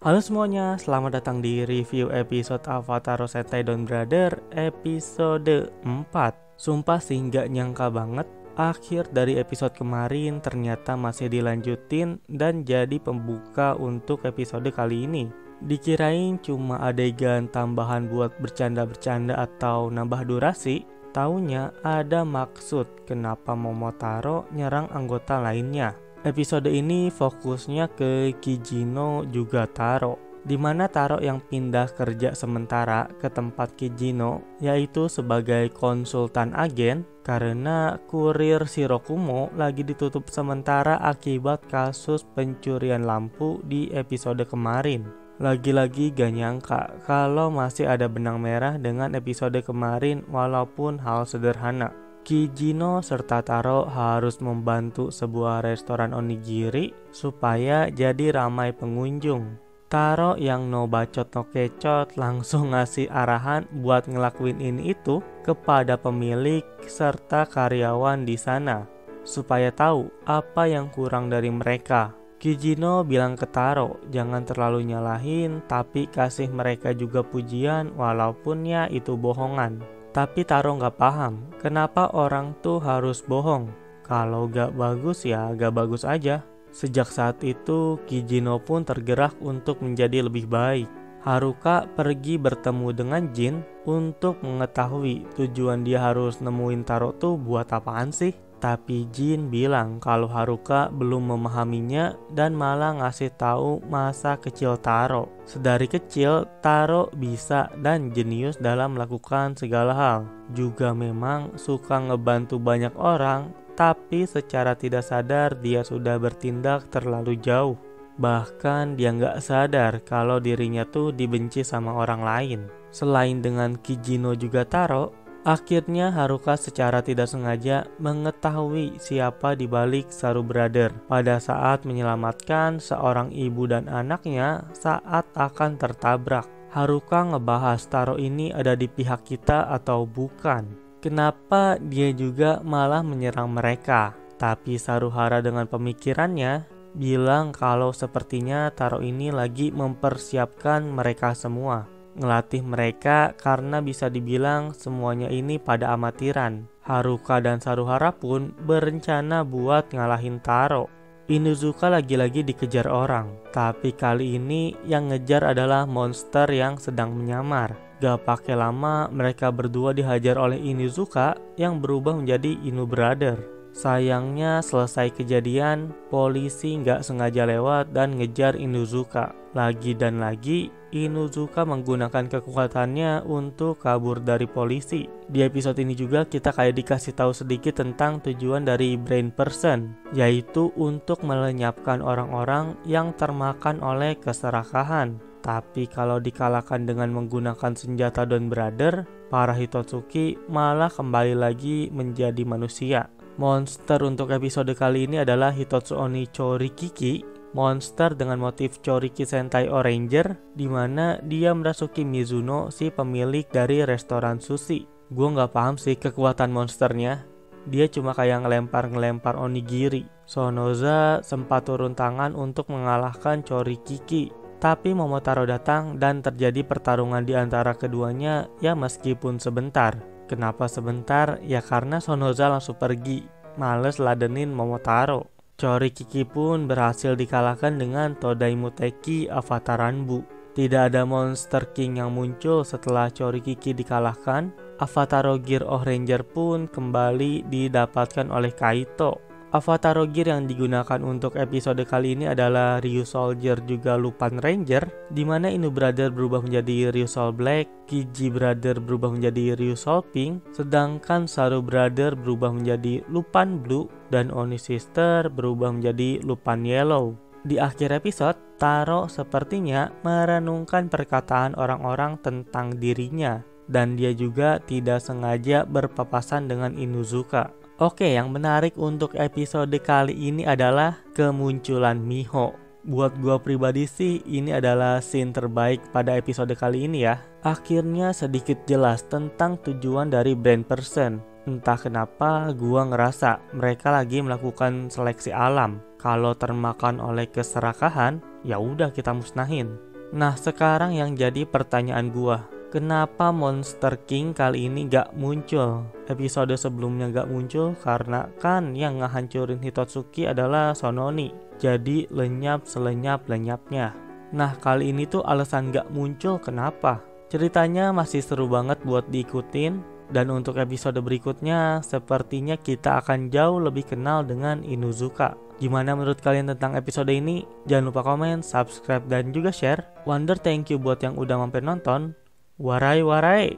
Halo semuanya, selamat datang di review episode Avatar Sentai Don Brother episode 4. Sumpah sih nggak nyangka banget, akhir dari episode kemarin ternyata masih dilanjutin dan jadi pembuka untuk episode kali ini. Dikirain cuma adegan tambahan buat bercanda-bercanda atau nambah durasi, taunya ada maksud kenapa Momotaro nyerang anggota lainnya. Episode ini fokusnya ke Kijino juga Taro, di mana Taro yang pindah kerja sementara ke tempat Kijino, yaitu sebagai konsultan agen, karena kurir Shirakumo lagi ditutup sementara akibat kasus pencurian lampu di episode kemarin. Lagi-lagi gak nyangka kalau masih ada benang merah dengan episode kemarin walaupun hal sederhana. Kijino serta Taro harus membantu sebuah restoran onigiri supaya jadi ramai pengunjung. Taro yang no bacot no kecot langsung ngasih arahan buat ngelakuin ini itu kepada pemilik serta karyawan di sana supaya tahu apa yang kurang dari mereka. Kijino bilang ke Taro jangan terlalu nyalahin tapi kasih mereka juga pujian walaupun ya itu bohongan. Tapi Taro gak paham, kenapa orang tuh harus bohong. Kalau gak bagus ya gak bagus aja. Sejak saat itu, Kijino pun tergerak untuk menjadi lebih baik. Haruka pergi bertemu dengan Jin untuk mengetahui tujuan dia harus nemuin Taro tuh buat apaan sih. Tapi Jin bilang kalau Haruka belum memahaminya dan malah ngasih tahu masa kecil Taro. Sedari kecil, Taro bisa dan jenius dalam melakukan segala hal. Juga memang suka ngebantu banyak orang, tapi secara tidak sadar dia sudah bertindak terlalu jauh. Bahkan dia nggak sadar kalau dirinya tuh dibenci sama orang lain. Selain dengan Kijino juga Taro, akhirnya Haruka secara tidak sengaja mengetahui siapa di balik Saru Brother pada saat menyelamatkan seorang ibu dan anaknya saat akan tertabrak. Haruka ngebahas Taro ini ada di pihak kita atau bukan. Kenapa dia juga malah menyerang mereka? Tapi Saruhara dengan pemikirannya bilang kalau sepertinya Taro ini lagi mempersiapkan mereka semua. Ngelatih mereka karena bisa dibilang semuanya ini pada amatiran. Haruka dan Saruhara pun berencana buat ngalahin Taro. Inuzuka lagi-lagi dikejar orang, tapi kali ini yang ngejar adalah monster yang sedang menyamar. Gak pakai lama mereka berdua dihajar oleh Inuzuka yang berubah menjadi Inu Brother. Sayangnya selesai kejadian, polisi gak sengaja lewat dan ngejar Inuzuka. Lagi dan lagi, Inuzuka menggunakan kekuatannya untuk kabur dari polisi. Di episode ini juga kita kayak dikasih tahu sedikit tentang tujuan dari Brain Person, yaitu untuk melenyapkan orang-orang yang termakan oleh keserakahan. Tapi kalau dikalahkan dengan menggunakan senjata Don Brother, para Hitotsuki malah kembali lagi menjadi manusia. Monster untuk episode kali ini adalah Hitotsu Oni Chorikiki, monster dengan motif Choriki Sentai Oranger, di mana dia merasuki Mizuno, si pemilik dari restoran sushi. Gue nggak paham sih kekuatan monsternya. Dia cuma kayak ngelempar onigiri. Sonoza sempat turun tangan untuk mengalahkan Chorikiki, tapi Momotaro datang dan terjadi pertarungan di antara keduanya ya meskipun sebentar. Kenapa sebentar? Ya karena Sonoza langsung pergi, males ladenin Momotaro. Chorikiki pun berhasil dikalahkan dengan Todai Muteki Avatar Ranbu. Tidak ada Monster King yang muncul setelah Chorikiki dikalahkan. Avatar Gear Ohranger pun kembali didapatkan oleh Kaito. Avatar Gear yang digunakan untuk episode kali ini adalah Ryu Soldier juga Lupan Ranger, di mana Inu Brother berubah menjadi Ryu Sol Black, Kiji Brother berubah menjadi Ryu Sol Pink, sedangkan Saru Brother berubah menjadi Lupan Blue, dan Oni Sister berubah menjadi Lupan Yellow. Di akhir episode, Taro sepertinya merenungkan perkataan orang-orang tentang dirinya, dan dia juga tidak sengaja berpapasan dengan Inuzuka. Oke, yang menarik untuk episode kali ini adalah kemunculan Miho. Buat gua pribadi sih, ini adalah scene terbaik pada episode kali ini ya. Akhirnya sedikit jelas tentang tujuan dari Brain Person. Entah kenapa gua ngerasa mereka lagi melakukan seleksi alam. Kalau termakan oleh keserakahan, ya udah kita musnahin. Nah sekarang yang jadi pertanyaan gua, kenapa Monster King kali ini gak muncul? Episode sebelumnya gak muncul karena kan yang ngehancurin Hitotsuki adalah Sononi. Jadi lenyap selenyap-lenyapnya. Nah kali ini tuh alasan gak muncul kenapa? Ceritanya masih seru banget buat diikutin. Dan untuk episode berikutnya sepertinya kita akan jauh lebih kenal dengan Inuzuka. Gimana menurut kalian tentang episode ini? Jangan lupa komen, subscribe, dan juga share. Wonder thank you buat yang udah mampir nonton. Warai warai.